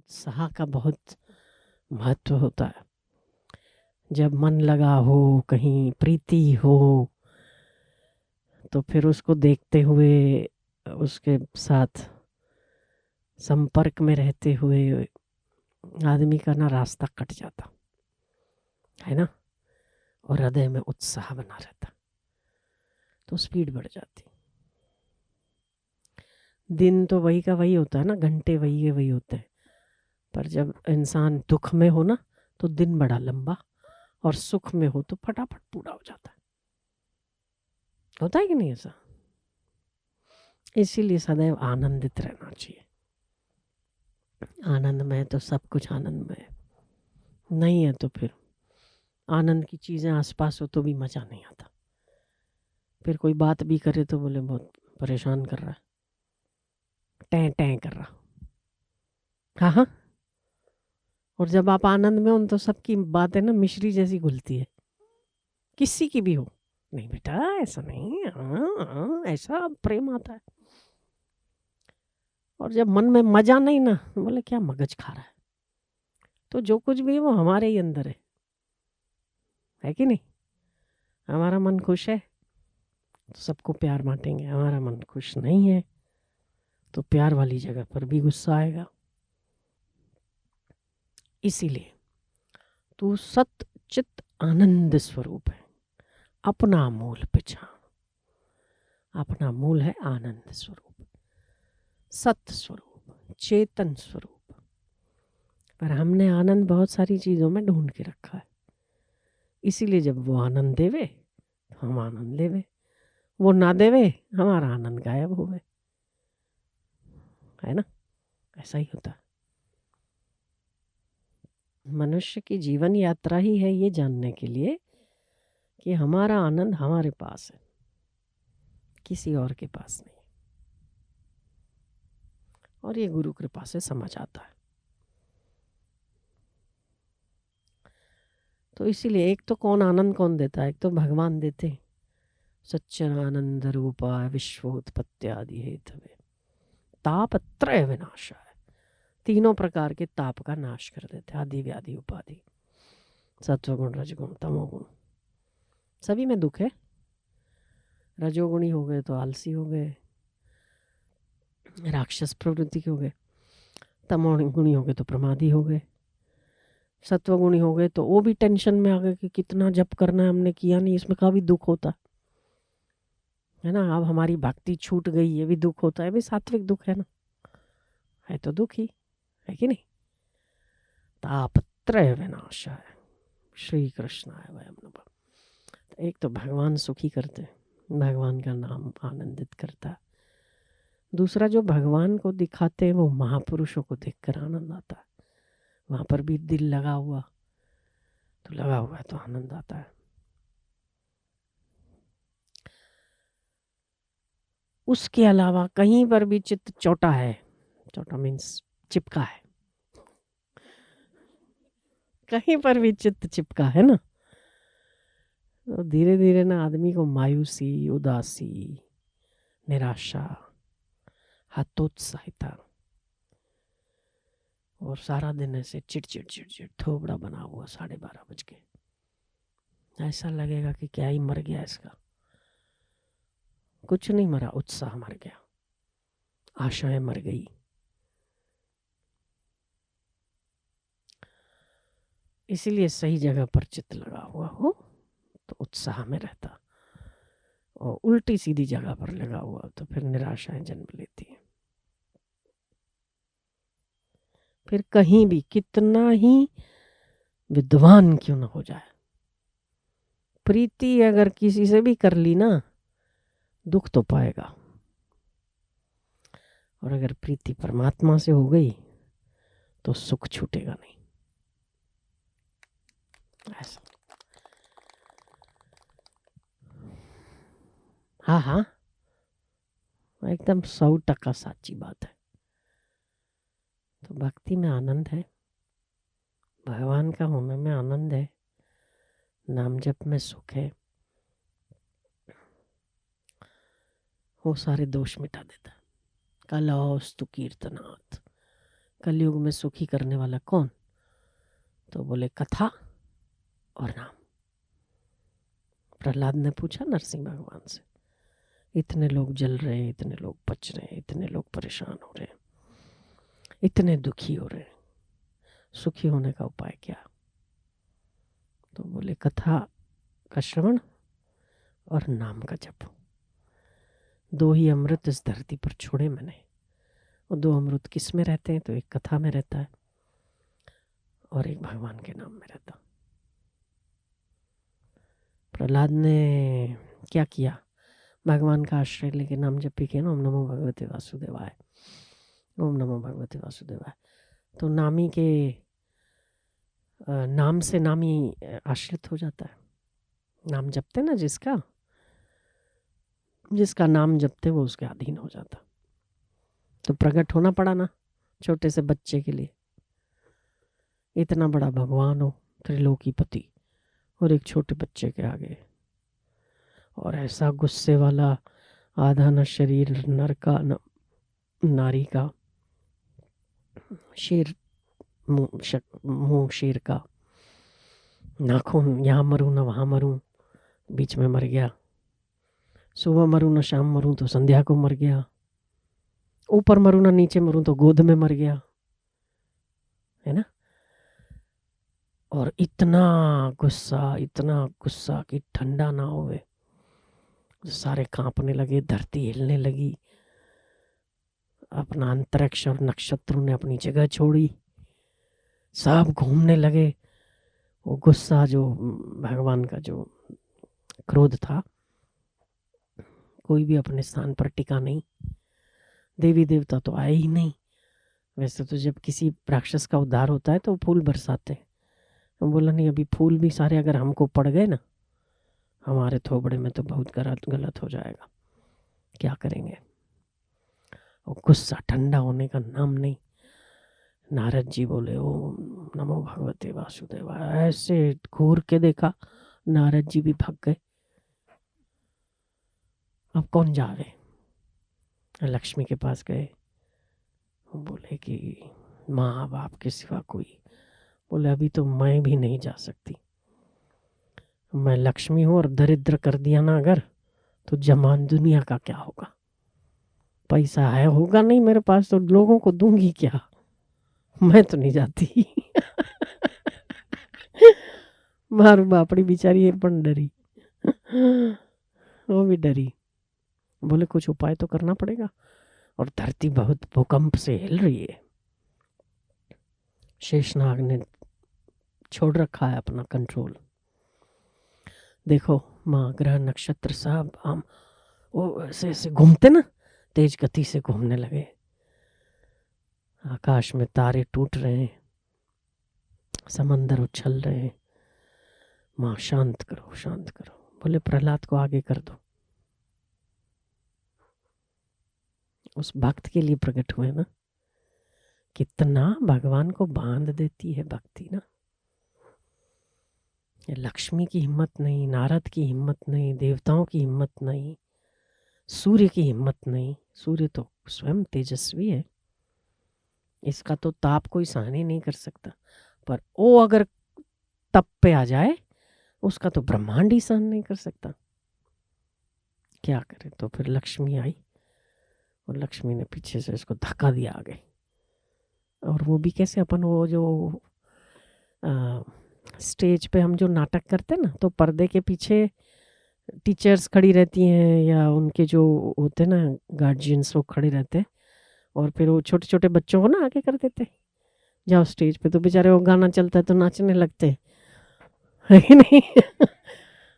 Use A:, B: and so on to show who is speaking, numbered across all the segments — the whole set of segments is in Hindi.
A: उत्साह का बहुत महत्व होता है। जब मन लगा हो, कहीं प्रीति हो, तो फिर उसको देखते हुए, उसके साथ संपर्क में रहते हुए आदमी का ना रास्ता कट जाता है ना, और हृदय में उत्साह बना रहता, तो स्पीड बढ़ जाती। दिन तो वही का वही होता है ना, घंटे वही के वही होते हैं, पर जब इंसान दुख में हो ना तो दिन बड़ा लंबा, और सुख में हो तो फटाफट पूरा हो जाता है। होता है कि नहीं ऐसा? इसीलिए सदैव आनंदित रहना चाहिए। आनंद में है तो सब कुछ आनंद में है, नहीं है तो फिर आनंद की चीज़ें आसपास हो तो भी मज़ा नहीं आता। फिर कोई बात भी करे तो बोले बहुत परेशान कर रहा है, टैं टैं कर रहा। हाँ हाँ, और जब आप आनंद में हो तो सबकी बातें ना मिश्री जैसी घुलती है, किसी की भी हो। नहीं बेटा ऐसा नहीं, हाँ हाँ ऐसा प्रेम आता है। और जब मन में मजा नहीं ना, बोले क्या मगज खा रहा है। तो जो कुछ भी है वो हमारे ही अंदर है कि नहीं? हमारा मन खुश है तो सबको प्यार बांटेंगे, हमारा मन खुश नहीं है तो प्यार वाली जगह पर भी गुस्सा आएगा। इसीलिए तू सत चित आनंद स्वरूप है, अपना मूल पहचान। अपना मूल है आनंद स्वरूप, सत्य स्वरूप, चेतन स्वरूप। पर हमने आनंद बहुत सारी चीज़ों में ढूंढ के रखा है, इसीलिए जब वो आनंद देवे तो हम आनंद लेवे, वो ना देवे हमारा आनंद गायब हो गए, है ना? ऐसा ही होता है। मनुष्य की जीवन यात्रा ही है ये जानने के लिए कि हमारा आनंद हमारे पास है, किसी और के पास नहीं। और ये गुरु कृपा से समझ आता है। तो इसीलिए एक तो कौन आनंद कौन देता है? एक तो भगवान देते, सच्चिदानंद रूपाय विश्वोत्पत्त्यादि हेतवे तापत्रय विनाशाय। तीनों प्रकार के ताप का नाश कर देते, आदि व्याधि उपाधि, सत्वगुण रजगुण तमोगुण। सभी में दुख है। रजोगुणी हो गए तो आलसी हो गए, राक्षस प्रवृत्ति के हो गए। तमोगुणी हो गए तो प्रमादी हो गए। सत्वगुणी हो गए तो वो भी टेंशन में आ गए कि कितना जप करना है, हमने किया नहीं, इसमें का भी दुख होता है ना। अब हमारी भक्ति छूट गई, ये भी दुख होता है। भी सात्विक दुख है ना, है तो दुख ही, है कि नहीं? तापत्रय विनाशाय श्री कृष्णाय वयम नमः। तो एक तो भगवान सुखी करते, भगवान का नाम आनंदित करता है। दूसरा जो भगवान को दिखाते हैं वो महापुरुषों को देखकर आनंद आता है। वहाँ पर भी दिल लगा हुआ, तो लगा हुआ है तो आनंद आता है। उसके अलावा कहीं पर भी चित्त चौटा है, चौटा मीन्स चिपका है, कहीं पर भी चित्त चिपका है ना, तो धीरे धीरे ना आदमी को मायूसी, उदासी, निराशा, हतोत्साहिता, और सारा दिन ऐसे चिड़चिड़ चिड़चिड़ थोबड़ा बना हुआ 12:30 बज ऐसा लगेगा कि क्या ही मर गया इसका। कुछ नहीं मरा, उत्साह मर गया, आशाएं मर गई। इसीलिए सही जगह पर चित्त लगा हुआ हो तो उत्साह में रहता, और उल्टी सीधी जगह पर लगा हुआ तो फिर निराशाएं जन्म लेती हैं। फिर कहीं भी कितना ही विद्वान क्यों ना हो जाए, प्रीति अगर किसी से भी कर ली ना, दुख तो पाएगा। और अगर प्रीति परमात्मा से हो गई तो सुख छूटेगा नहीं। ऐसा, हाँ हाँ, एकदम 100% सच्ची बात है। तो भक्ति में आनंद है, भगवान का होने में आनंद है, नाम जप में सुख है, वो सारे दोष मिटा देता है। कलास्तु कीर्तनात् कलयुग में सुखी करने वाला कौन? तो बोले कथा और नाम। प्रहलाद ने पूछा नरसिंह भगवान से, इतने लोग जल रहे हैं, इतने लोग बच रहे हैं, इतने लोग परेशान हो रहे हैं, इतने दुखी हो रहे हैं, सुखी होने का उपाय क्या? तो बोले कथा का श्रवण और नाम का जप। 2 ही अमृत इस धरती पर छोड़े मैंने, और 2 अमृत किस में रहते हैं? तो एक कथा में रहता है और एक भगवान के नाम में रहता। प्रहलाद ने क्या किया? भगवान का आश्रय लेके नाम जपी के ना, ओम नमो भगवते वासुदेवाय, ओम नमो भगवते वासुदेवाय। तो नामी के नाम से नामी आश्रित हो जाता है। नाम जपते ना जिसका नाम जपते वो उसके अधीन हो जाता। तो प्रकट होना पड़ा ना छोटे से बच्चे के लिए। इतना बड़ा भगवान हो, त्रिलोकीपति, और एक छोटे बच्चे के आगे, और ऐसा गुस्से वाला, आधा न शरीर नर का न नारी का, शेर मुंह शेर का, नाखून यहाँ मरूं न वहाँ मरूं, बीच में मर गया, सुबह मरूं न शाम मरूं तो संध्या को मर गया, ऊपर मरूं न नीचे मरूं तो गोद में मर गया, है ना? और इतना गुस्सा कि ठंडा ना होवे। सारे कांपने लगे, धरती हिलने लगी, अपना अंतरिक्ष और नक्षत्रों ने अपनी जगह छोड़ी, सब घूमने लगे। वो गुस्सा, जो भगवान का जो क्रोध था, कोई भी अपने स्थान पर टिका नहीं। देवी देवता तो आए ही नहीं। वैसे तो जब किसी राक्षस का उद्धार होता है तो फूल बरसाते हैं। हम बोला नहीं, अभी फूल भी सारे अगर हमको पड़ गए ना, हमारे थोबड़े में तो बहुत गलत हो जाएगा, क्या करेंगे? और गुस्सा ठंडा होने का नाम नहीं। नारद जी बोले ओम नमो भगवते वासुदेवाय, ऐसे घूर के देखा, नारद जी भी भाग गए। अब कौन जावे? लक्ष्मी के पास गए, बोले कि माँ बाप के सिवा कोई। बोले अभी तो मैं भी नहीं जा सकती, मैं लक्ष्मी हूँ, और दरिद्र कर दिया ना अगर, तो जमान दुनिया का क्या होगा? पैसा है होगा नहीं मेरे पास, तो लोगों को दूंगी क्या? मैं तो नहीं जाती। मारू बापड़ी बेचारी ये पण डरी, वो भी डरी। बोले कुछ उपाय तो करना पड़ेगा, और धरती बहुत भूकंप से हिल रही है। शेषनाग ने छोड़ रखा है अपना कंट्रोल। देखो माँ, ग्रह नक्षत्र सब हम वो ऐसे ऐसे घूमते ना, तेज गति से घूमने लगे। आकाश में तारे टूट रहे हैं, समंदर उछल रहे हैं। माँ शांत करो, शांत करो। बोले प्रहलाद को आगे कर दो। उस भक्त के लिए प्रकट हुए ना। कितना भगवान को बांध देती है भक्ति ना। लक्ष्मी की हिम्मत नहीं, नारद की हिम्मत नहीं, देवताओं की हिम्मत नहीं, सूर्य की हिम्मत नहीं। सूर्य तो स्वयं तेजस्वी है, इसका तो ताप कोई सहन ही नहीं कर सकता। पर वो अगर तप पे आ जाए, उसका तो ब्रह्मांड ही सहन नहीं कर सकता। क्या करे? तो फिर लक्ष्मी आई, और लक्ष्मी ने पीछे से इसको धक्का दिया आगे। और वो भी कैसे? अपन वो जो स्टेज पे हम जो नाटक करते हैं ना, तो पर्दे के पीछे टीचर्स खड़ी रहती हैं, या उनके जो होते हैं ना गार्जियंस, वो खड़े रहते हैं, और फिर वो छोटे छोटे बच्चों को ना आगे कर देते हैं। जाओ स्टेज पे, तो बेचारे वो गाना चलता है तो नाचने लगते हैं, है कि नहीं?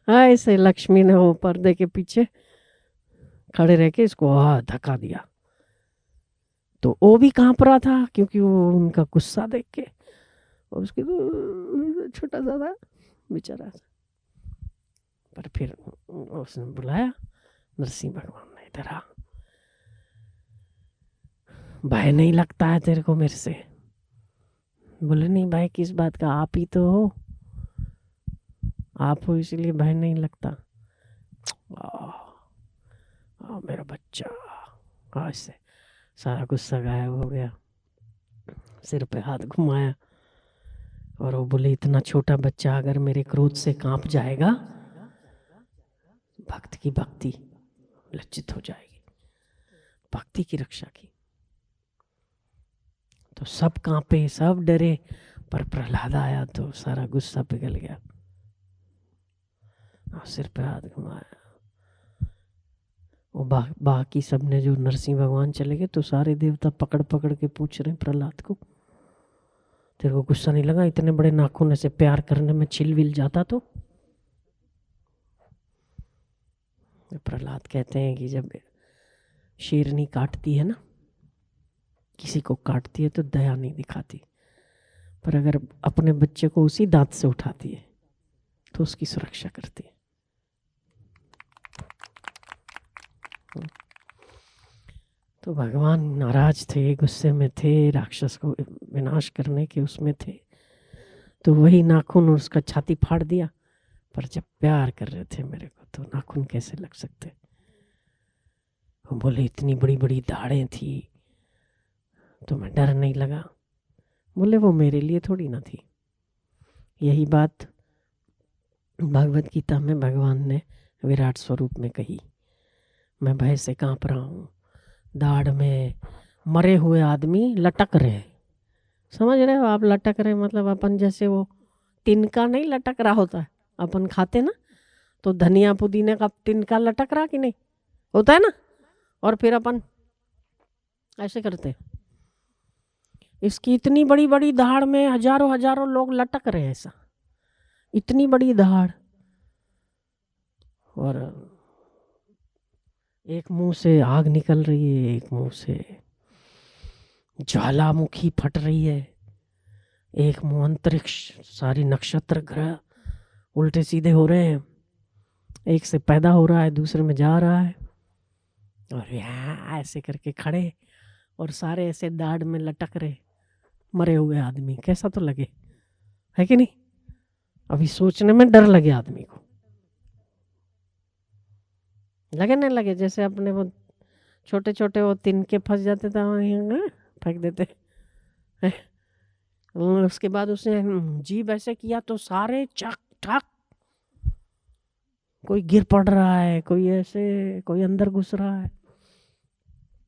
A: हाँ, ऐसे लक्ष्मी ने वो पर्दे के पीछे खड़े रह के इसको धक्का दिया। तो वो भी कांप रहा था, क्योंकि वो उनका गुस्सा देख के, और उसके तो छोटा सा था बेचारा। पर फिर उसने बुलाया, नरसिंह भगवान ने, इधर आ, भय नहीं लगता है तेरे को मेरे से? बोले नहीं भाई, किस बात का? आप ही तो हो, आप हो इसलिए भय नहीं लगता। मेरा बच्चा। ऐसे सारा गुस्सा गायब हो गया। सिर पे हाथ घुमाया और वो बोले इतना छोटा बच्चा अगर मेरे क्रोध से कांप जाएगा, भक्त की भक्ति लज्जित हो जाएगी। भक्ति की रक्षा की। तो सब कांपे, सब डरे, पर प्रहलाद आया तो सारा गुस्सा पिघल गया और सिर पे हाथ घुमाया। वो बाकी सब ने, जो नरसिंह भगवान चले गए तो सारे देवता पकड़ पकड़ के पूछ रहे प्रहलाद को, तेरे को गुस्सा नहीं लगा? इतने बड़े नाखून से प्यार करने में छिल विल जाता तो? प्रहलाद कहते हैं कि जब शेरनी काटती है ना, किसी को काटती है तो दया नहीं दिखाती, पर अगर अपने बच्चे को उसी दांत से उठाती है तो उसकी सुरक्षा करती है। तो भगवान नाराज थे, गुस्से में थे, राक्षस को विनाश करने के उसमें थे, तो वही नाखून उसका छाती फाड़ दिया। पर जब प्यार कर रहे थे मेरे को तो नाखून कैसे लग सकते? वो बोले इतनी बड़ी बड़ी दाढ़ें थी तो मैं डर नहीं लगा। बोले वो मेरे लिए थोड़ी ना थी। यही बात भगवत गीता में भगवान ने विराट स्वरूप में कही, मैं भय से कांप रहा हूँ, दाढ़ में मरे हुए आदमी लटक रहे। समझ रहे हो आप? लटक रहे मतलब अपन जैसे वो तिनका नहीं लटक रहा होता है, अपन खाते ना तो धनिया पुदीने का तिनका लटक रहा कि नहीं होता है ना, और फिर अपन ऐसे करते। इसकी इतनी बड़ी बड़ी दाढ़ में हजारों हजारों लोग लटक रहे हैं, ऐसा इतनी बड़ी दाढ़, और एक मुंह से आग निकल रही है, एक मुंह से ज्वालामुखी फट रही है, एक मुंह अंतरिक्ष, सारी नक्षत्र ग्रह उल्टे सीधे हो रहे हैं, एक से पैदा हो रहा है दूसरे में जा रहा है, और यहाँ ऐसे करके खड़े और सारे ऐसे दाढ़ में लटक रहे मरे हुए आदमी। कैसा तो लगे, है कि नहीं? अभी सोचने में डर लगे आदमी को, लगे नहीं लगे? जैसे अपने वो छोटे छोटे वो तिनके फंस जाते थे, फेंक देते, उसके बाद उसने जीभ ऐसे किया तो सारे चक ठक, कोई गिर पड़ रहा है, कोई ऐसे, कोई अंदर घुस रहा है,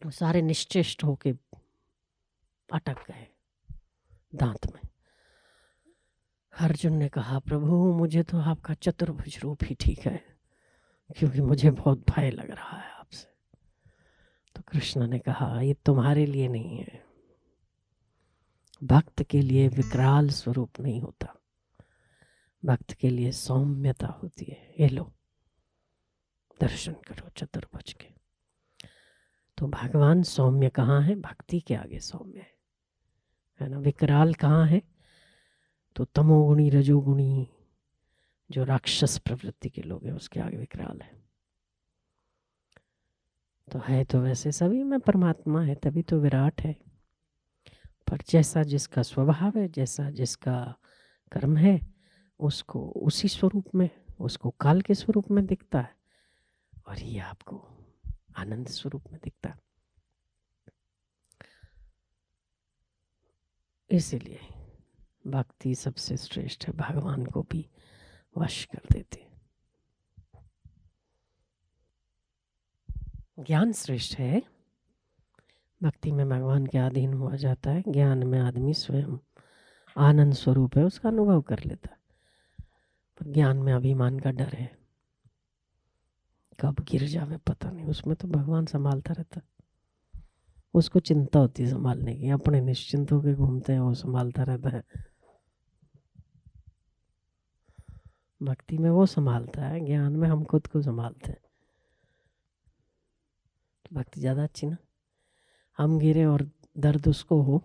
A: सारे निश्चेष्ट होके अटक गए दांत में। अर्जुन ने कहा प्रभु मुझे तो आपका चतुर्भुज रूप ही ठीक है, क्योंकि मुझे बहुत भय लग रहा है आपसे। तो कृष्ण ने कहा ये तुम्हारे लिए नहीं है, भक्त के लिए विकराल स्वरूप नहीं होता, भक्त के लिए सौम्यता होती है। ये लो दर्शन करो चतुर्भुज के। तो भगवान सौम्य कहाँ है? भक्ति के आगे सौम्य है ना। विकराल कहाँ है? तो तमोगुणी रजोगुणी जो राक्षस प्रवृत्ति के लोग हैं उसके आगे विकराल है। तो है तो वैसे सभी में परमात्मा है, तभी तो विराट है, पर जैसा जिसका स्वभाव है, जैसा जिसका कर्म है, उसको उसी स्वरूप में, उसको काल के स्वरूप में दिखता है, और ये आपको आनंद स्वरूप में दिखता है। इसीलिए भक्ति सबसे श्रेष्ठ है, भगवान को भी वश कर देते। ज्ञान श्रेष्ठ है, भक्ति में भगवान के अधीन हुआ जाता है, ज्ञान में आदमी स्वयं आनंद स्वरूप है उसका अनुभव कर लेता है। पर ज्ञान में अभिमान का डर है, कब गिर जावे पता नहीं, उसमें तो भगवान संभालता रहता, उसको चिंता होती है संभालने की, अपने निश्चिंत होकर घूमते हैं, वो संभालता रहता है। भक्ति में वो संभालता है, ज्ञान में हम खुद को संभालते हैं। तो भक्ति ज़्यादा अच्छी ना। हम गिरे और दर्द उसको हो,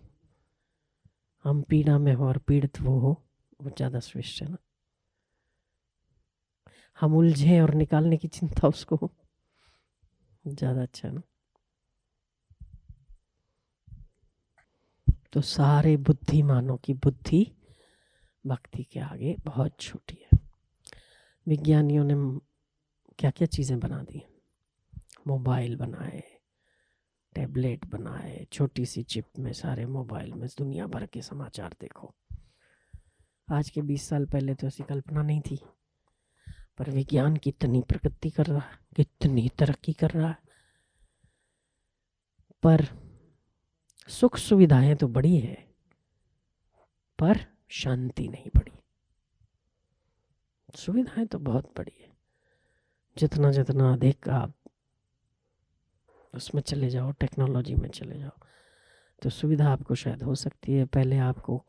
A: हम पीड़ा में हो और पीड़ित वो ज़्यादा श्रेष्ठ है ना। हम उलझे और निकालने की चिंता उसको हो, ज़्यादा अच्छा है ना। तो सारे बुद्धिमानों की बुद्धि भक्ति के आगे बहुत छोटी है। विज्ञानियों ने क्या क्या चीज़ें बना दी, मोबाइल बनाए, टैबलेट बनाए, छोटी सी चिप में सारे मोबाइल में दुनिया भर के समाचार देखो। आज के 20 साल पहले तो ऐसी कल्पना नहीं थी, पर विज्ञान कितनी प्रगति कर रहा है, कितनी तरक्की कर रहा है, पर सुख सुविधाएं तो बड़ी है, पर शांति नहीं बढ़ी। सुविधाएं तो बहुत बड़ी है, जितना जितना अधिक आप उसमें चले जाओ, टेक्नोलॉजी में चले जाओ, तो सुविधा आपको शायद हो सकती है। पहले आपको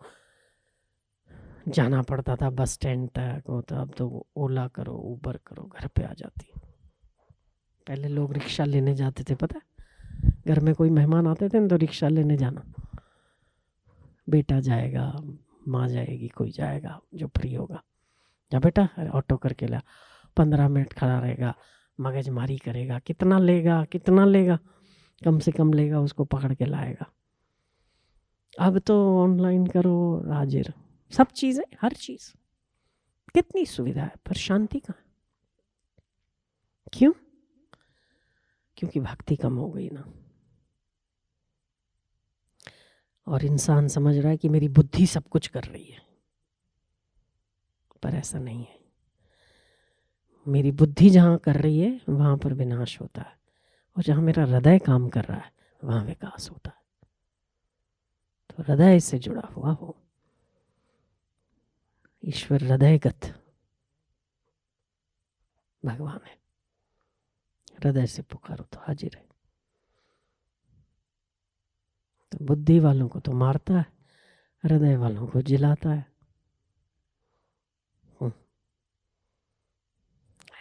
A: जाना पड़ता था बस स्टैंड तक, तो अब तो ओला करो, उबर करो, घर पे आ जाती। पहले लोग रिक्शा लेने जाते थे, पता है, घर में कोई मेहमान आते थे तो रिक्शा लेने जाना, बेटा जाएगा, माँ जाएगी, कोई जाएगा जो फ्री होगा, जा बेटा ऑटो करके ला, 15 मिनट खड़ा रहेगा, मगजमारी करेगा, कितना लेगा कितना लेगा, कम से कम लेगा, उसको पकड़ के लाएगा। अब तो ऑनलाइन करो, हाजिर, सब चीज़ें, हर चीज़, कितनी सुविधा है, पर शांति कहाँ? क्यों? क्योंकि भक्ति कम हो गई ना। और इंसान समझ रहा है कि मेरी बुद्धि सब कुछ कर रही है, पर ऐसा नहीं है। मेरी बुद्धि जहाँ कर रही है वहाँ पर विनाश होता है, और जहाँ मेरा हृदय काम कर रहा है वहाँ विकास होता है। तो हृदय से जुड़ा हुआ हो, ईश्वर हृदयगत भगवान है, हृदय से पुकारो तो हाजिर है। तो बुद्धि वालों को तो मारता है, हृदय वालों को जिलाता है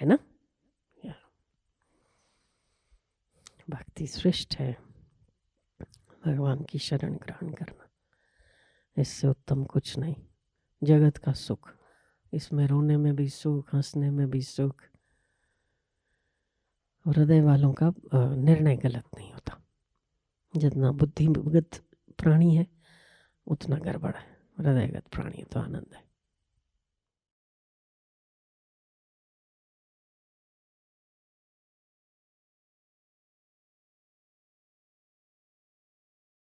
A: ना। भक्ति श्रेष्ठ है, भगवान की शरण ग्रहण करना, इससे उत्तम कुछ नहीं। जगत का सुख, इसमें रोने में भी सुख, हंसने में भी सुख, हृदय वालों का निर्णय गलत नहीं होता। जितना बुद्धिगत प्राणी है उतना गड़बड़ है, हृदयगत प्राणी तो आनंद है।